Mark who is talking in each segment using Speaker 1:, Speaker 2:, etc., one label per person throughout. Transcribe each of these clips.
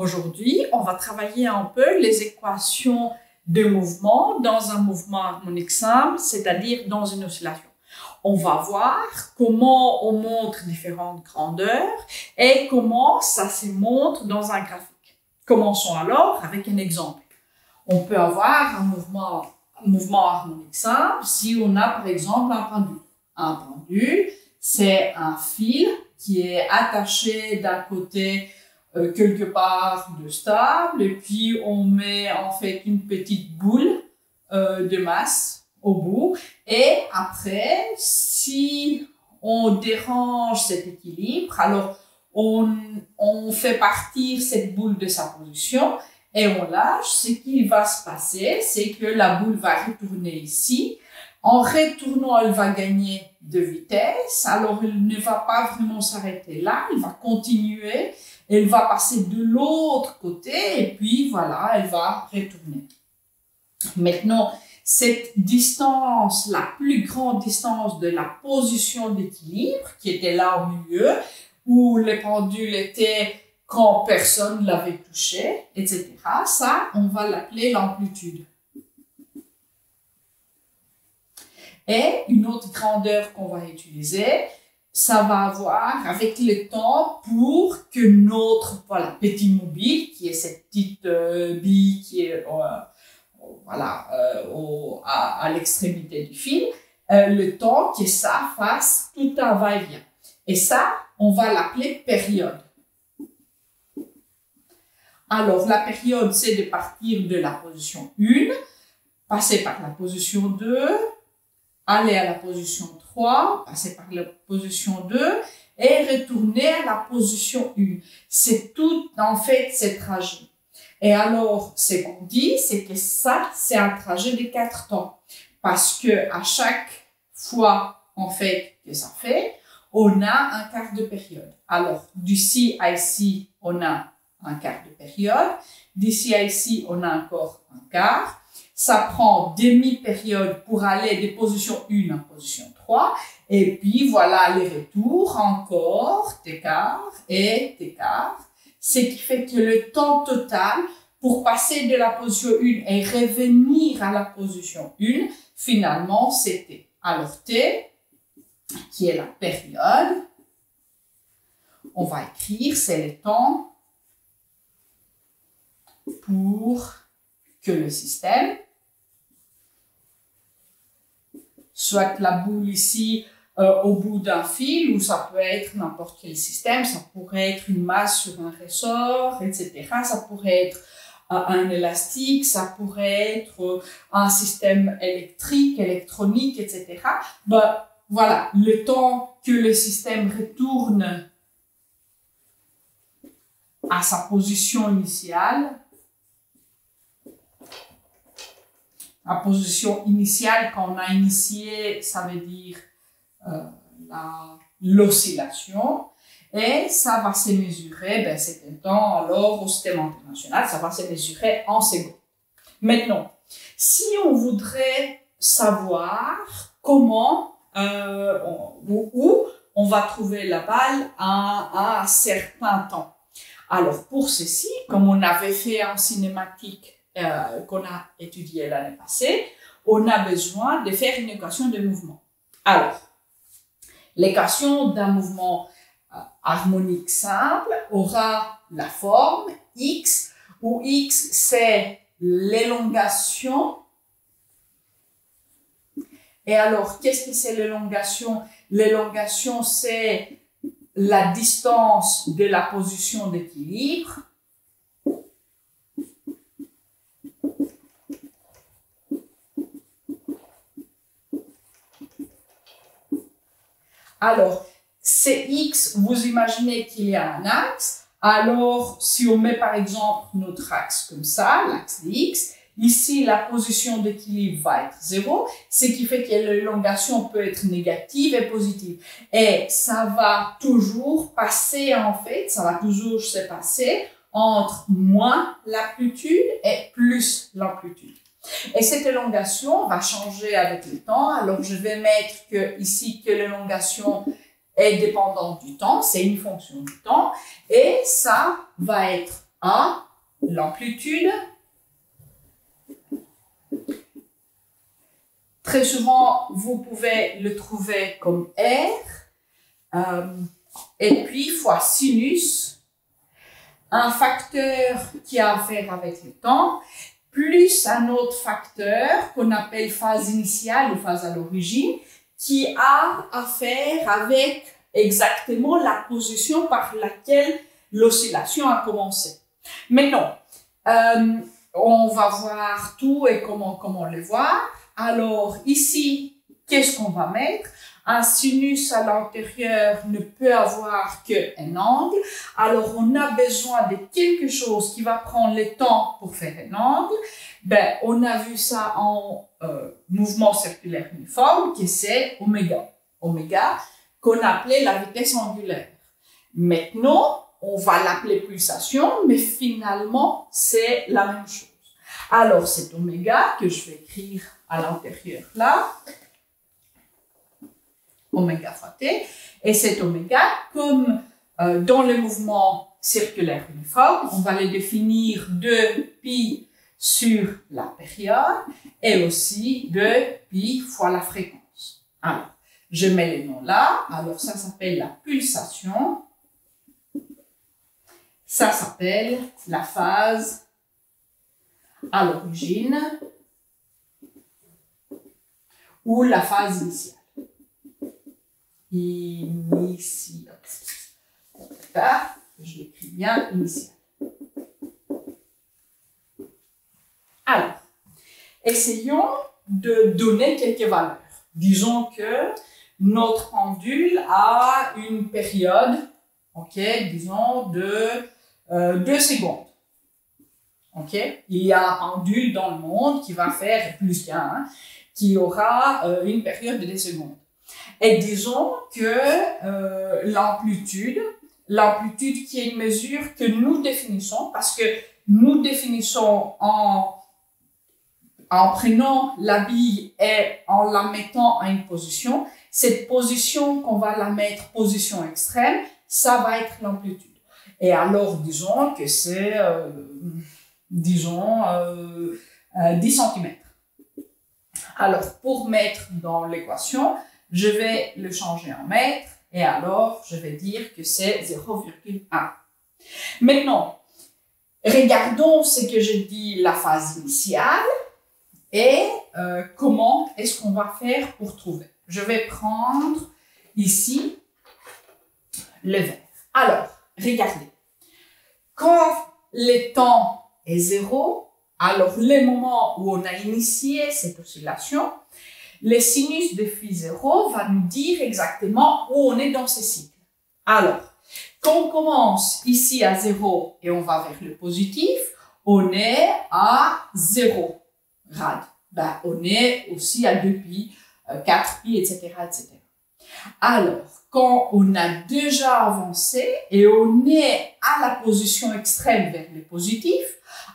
Speaker 1: Aujourd'hui, on va travailler un peu les équations de mouvement dans un mouvement harmonique simple, c'est-à-dire dans une oscillation. On va voir comment on montre différentes grandeurs et comment ça se montre dans un graphique. Commençons alors avec un exemple. On peut avoir un mouvement harmonique simple si on a par exemple un pendule. Un pendule, c'est un fil qui est attaché d'un côté quelque part de stable et puis on met en fait une petite boule de masse au bout et après si on dérange cet équilibre, alors on fait partir cette boule de sa position et on lâche. Ce qui va se passer, c'est que la boule va retourner ici. En retournant, elle va gagner de vitesse, alors elle ne va pas vraiment s'arrêter là, elle va continuer, elle va passer de l'autre côté et puis voilà, elle va retourner. Maintenant, cette distance, la plus grande distance de la position d'équilibre, qui était là au milieu, où le pendule était quand personne ne l'avait touché, etc., ça, on va l'appeler l'amplitude. Et une autre grandeur qu'on va utiliser, ça va avoir avec le temps pour que notre petit mobile, qui est cette petite bille qui est à l'extrémité du fil, le temps que ça fasse tout un va-et-vient. Et ça, on va l'appeler période. Alors, la période, c'est de partir de la position 1, passer par la position 2, aller à la position 3, passer par la position 2 et retourner à la position 1. C'est tout, en fait, ce trajet. Et alors, ce qu'on dit, c'est que ça, c'est un trajet de 4 temps. Parce que à chaque fois, en fait, que ça fait, on a un quart de période. Alors, d'ici à ici, on a un quart de période. D'ici à ici, on a encore un quart. Ça prend demi-période pour aller de position 1 en position 3. Et puis, voilà, aller-retour, encore, t'écart et t'écart. Ce qui fait que le temps total pour passer de la position 1 et revenir à la position 1, finalement, c'est T. Alors, T, qui est la période, on va écrire, c'est le temps pour que le système, soit la boule ici au bout d'un fil, ou ça peut être n'importe quel système, ça pourrait être une masse sur un ressort, etc. Ça pourrait être un élastique, ça pourrait être un système électrique, électronique, etc. Ben, voilà, le temps que le système retourne à sa position initiale. La position initiale, quand on a initié, ça veut dire l'oscillation. Et ça va se mesurer, c'est un temps, alors au système international, ça va se mesurer en secondes. Maintenant, si on voudrait savoir comment, où on va trouver la balle à un certain temps. Alors, pour ceci, comme on avait fait en cinématique, qu'on a étudié l'année passée, on a besoin de faire une équation de mouvement. Alors, l'équation d'un mouvement harmonique simple aura la forme x, où x c'est l'élongation. Et alors, qu'est-ce que c'est l'élongation? L'élongation, c'est la distance de la position d'équilibre. Alors, c'est x, vous imaginez qu'il y a un axe. Alors, si on met par exemple notre axe comme ça, l'axe de x, ici la position d'équilibre va être 0, ce qui fait que l'élongation peut être négative et positive. Et ça va toujours passer en fait, ça va toujours se passer entre moins l'amplitude et plus l'amplitude. Et cette élongation va changer avec le temps. Alors, je vais mettre ici que l'élongation est dépendante du temps, c'est une fonction du temps, et ça va être A, l'amplitude. Très souvent, vous pouvez le trouver comme R, et puis fois sinus, un facteur qui a à faire avec le temps, plus un autre facteur qu'on appelle phase initiale ou phase à l'origine, qui a à faire avec exactement la position par laquelle l'oscillation a commencé. Maintenant, on va voir tout et comment le voir. Alors ici, qu'est-ce qu'on va mettre? Un sinus à l'intérieur ne peut avoir qu'un angle. Alors on a besoin de quelque chose qui va prendre le temps pour faire un angle. Ben, on a vu ça en mouvement circulaire uniforme, qui c'est oméga. Oméga, qu'on appelait la vitesse angulaire. Maintenant, on va l'appeler pulsation, mais finalement, c'est la même chose. Alors, cet oméga que je vais écrire à l'intérieur là, oméga fois t, et cet oméga, comme dans le mouvement circulaire uniforme, on va le définir de pi sur la période et aussi de pi fois la fréquence. Alors, je mets les noms là. Alors, ça s'appelle la pulsation. Ça s'appelle la phase à l'origine ou la phase initiale. Initiale. Je l'écris bien, initiale. Alors, essayons de donner quelques valeurs. Disons que notre pendule a une période, ok, disons de 2 secondes. Ok, il y a un pendule dans le monde qui va faire plus qu'un, qui aura une période de 2 secondes. Et disons que l'amplitude qui est une mesure que nous définissons, parce que nous définissons en prenant la bille et en la mettant à une position, cette position qu'on va la mettre position extrême, ça va être l'amplitude. Et alors, disons que c'est, 10 cm. Alors, pour mettre dans l'équation, je vais le changer en mètres et alors je vais dire que c'est 0,1. Maintenant, regardons ce que je dis la phase initiale et comment est-ce qu'on va faire pour trouver. Je vais prendre ici le vert. Alors, regardez. Quand le temps est 0, alors le moment où on a initié cette oscillation, le sinus de phi 0 va nous dire exactement où on est dans ce cycle. Alors, quand on commence ici à 0 et on va vers le positif, on est à 0 rad. Ben, on est aussi à 2 pi, 4 pi, etc., etc. Alors, quand on a déjà avancé et on est à la position extrême vers le positif,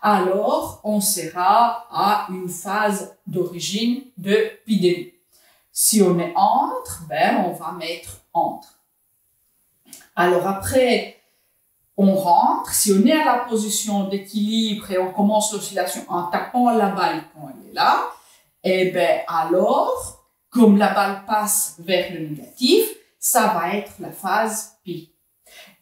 Speaker 1: alors on sera à une phase d'origine de pi demi. Si on est entre, ben on va mettre entre. Alors après, on rentre. Si on est à la position d'équilibre et on commence l'oscillation en tapant la balle quand elle est là, et ben alors, comme la balle passe vers le négatif, ça va être la phase pi.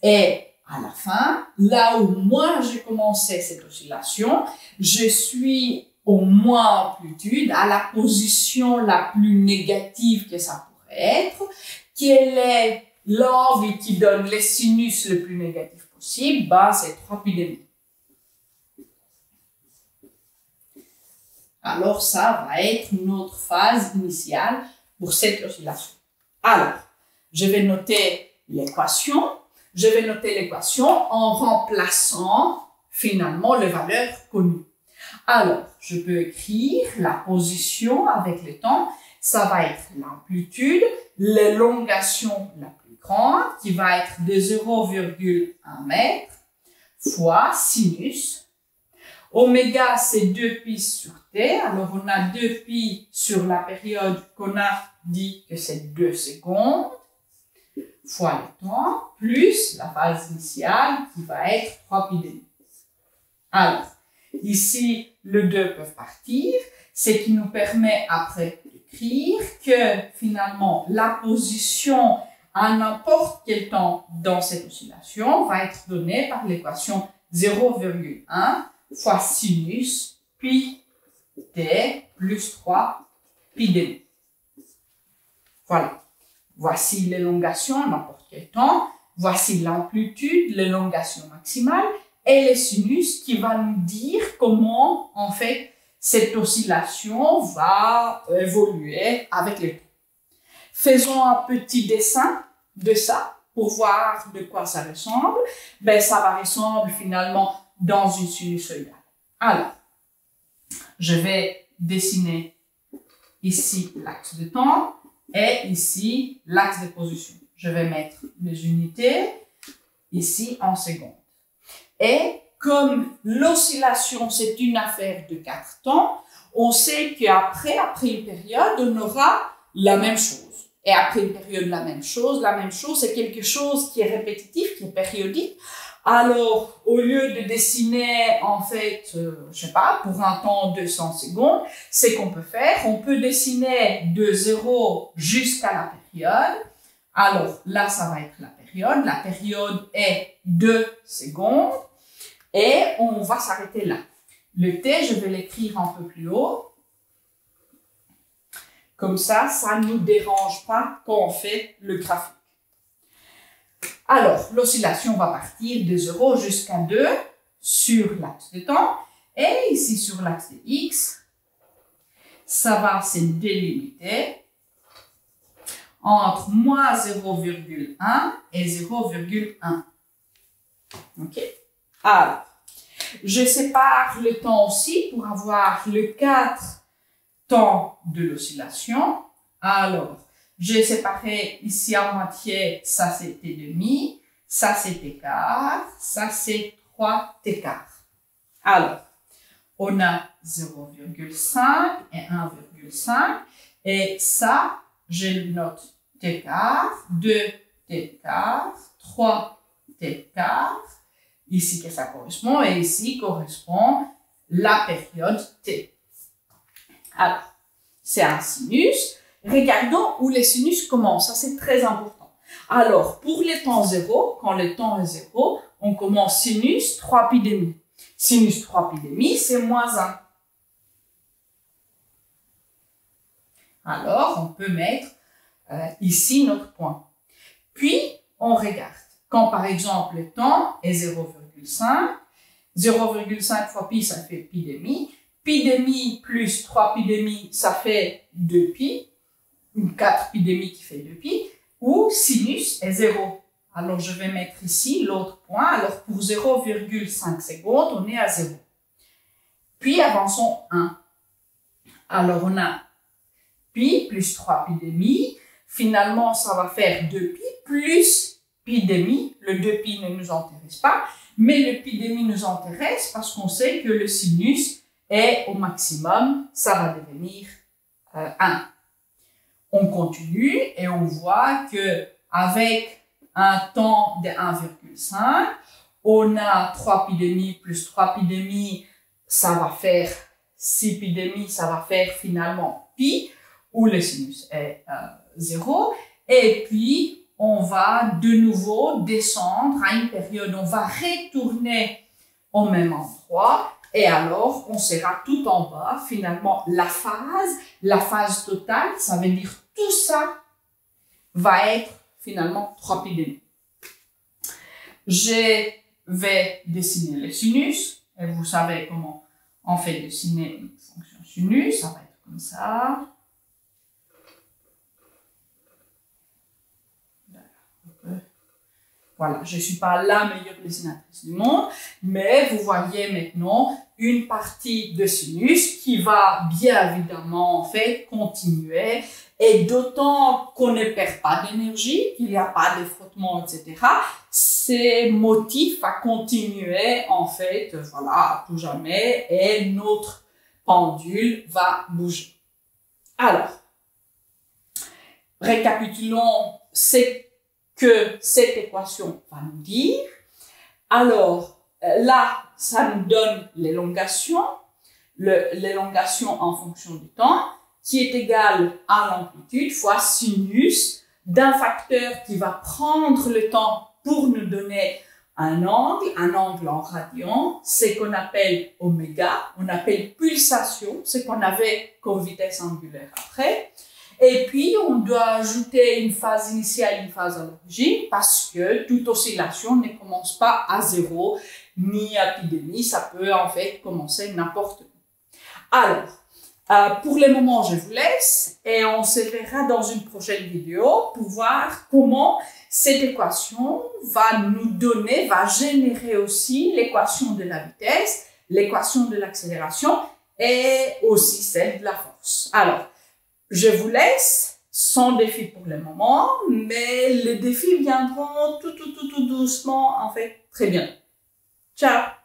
Speaker 1: Et à la fin, là où moi j'ai commencé cette oscillation, je suis au moins amplitude, à la position la plus négative que ça pourrait être. Quel est l'angle qui donne le sinus le plus négatif possible? Ben, c'est 3 pi demi. Alors, ça va être notre phase initiale pour cette oscillation. Alors, je vais noter l'équation. Je vais noter l'équation en remplaçant finalement les valeurs connues. Alors, je peux écrire la position avec le temps. Ça va être l'amplitude, l'élongation la plus grande, qui va être de 0,1 mètre, fois sinus. Oméga, c'est 2 pi sur t. Alors, on a 2 pi sur la période qu'on a dit que c'est 2 secondes, fois le temps, plus la phase initiale qui va être 3 pi demi. Alors, ici, le 2 peut partir, ce qui nous permet après d'écrire que finalement, la position à n'importe quel temps dans cette oscillation va être donnée par l'équation 0,1 fois sinus pi t plus 3 pi d. Voilà. Voici l'élongation à n'importe quel temps. Voici l'amplitude, l'élongation maximale et les sinus qui va nous dire comment, en fait, cette oscillation va évoluer avec le temps. Faisons un petit dessin de ça pour voir de quoi ça ressemble. Ben, ça va ressembler finalement dans une sinusoïdale. Alors, je vais dessiner ici l'axe de temps et ici l'axe de position. Je vais mettre les unités ici en secondes. Et comme l'oscillation, c'est une affaire de 4 temps, on sait qu'après une période, on aura la même chose. Et après une période, la même chose, c'est quelque chose qui est répétitif, qui est périodique. Alors, au lieu de dessiner, en fait, je sais pas, pour un temps de 200 secondes, c'est qu'on peut faire, on peut dessiner de 0 jusqu'à la période. Alors, là, ça va être la période. La période est 2 secondes. Et on va s'arrêter là. Le t, je vais l'écrire un peu plus haut. Comme ça ne nous dérange pas quand on fait le graphique. Alors, l'oscillation va partir de 0 jusqu'à 2 sur l'axe de temps. Et ici, sur l'axe de x, ça va se délimiter entre moins 0,1 et 0,1. OK? Alors, je sépare le temps aussi pour avoir le 4 temps de l'oscillation. Alors, j'ai séparé ici à moitié, ça c'était demi, ça c'était quart, ça c'est 3 t-quart. Alors, on a 0,5 et 1,5 et ça, je le note t-quart, 2 t-quart, 3 t-quart, ici que ça correspond et ici correspond la période t. Alors, c'est un sinus. Regardons où les sinus commencent. Ça, c'est très important. Alors, pour le temps 0, quand le temps est 0, on commence sinus 3 pi demi. Sinus 3 pi demi, c'est moins 1. Alors, on peut mettre ici notre point. Puis, on regarde. Quand, par exemple, le temps est 0,5, 0,5 fois pi, ça fait pi demi. Pi demi plus 3 pi demi, ça fait 2 pi. 4 pi demi qui fait 2 pi. Ou sinus est 0. Alors, je vais mettre ici l'autre point. Alors, pour 0,5 secondes, on est à 0. Puis, avançons 1. Alors, on a pi plus 3 pi demi. Finalement, ça va faire 2 pi plus pi demi. Le 2 pi ne nous intéresse pas. Mais le pi demi nous intéresse parce qu'on sait que le sinus est au maximum. Ça va devenir 1. On continue et on voit que avec un temps de 1,5, on a 3 pi demi plus 3 pi demi, ça va faire 6 pi demi, ça va faire finalement pi, où le sinus est 0. Et puis, on va de nouveau descendre à une période, on va retourner au même endroit. Et alors, on sera tout en bas, finalement, la phase totale, ça veut dire tout ça va être finalement 3 pi demi. Je vais dessiner le sinus, et vous savez comment on fait dessiner une fonction sinus, ça va être comme ça. Voilà, je ne suis pas la meilleure dessinatrice du monde, mais vous voyez maintenant une partie de sinus qui va bien évidemment en fait continuer, et d'autant qu'on ne perd pas d'énergie, qu'il n'y a pas de frottement, etc. C'est motif à continuer en fait, voilà, à tout jamais, et notre pendule va bouger. Alors, récapitulons que cette équation va nous dire. Alors, là, ça nous donne l'élongation, l'élongation en fonction du temps, qui est égale à l'amplitude fois sinus d'un facteur qui va prendre le temps pour nous donner un angle en radian, c'est qu'on appelle oméga, on appelle pulsation, ce qu'on avait comme vitesse angulaire après. Et puis, on doit ajouter une phase initiale, une phase à l'origine, parce que toute oscillation ne commence pas à 0, ni à pi-demi, ça peut en fait commencer n'importe où. Alors, pour le moment, je vous laisse et on se verra dans une prochaine vidéo pour voir comment cette équation va générer aussi l'équation de la vitesse, l'équation de l'accélération et aussi celle de la force. Alors, je vous laisse sans défi pour le moment, mais les défis viendront tout doucement, en fait, très bien. Ciao!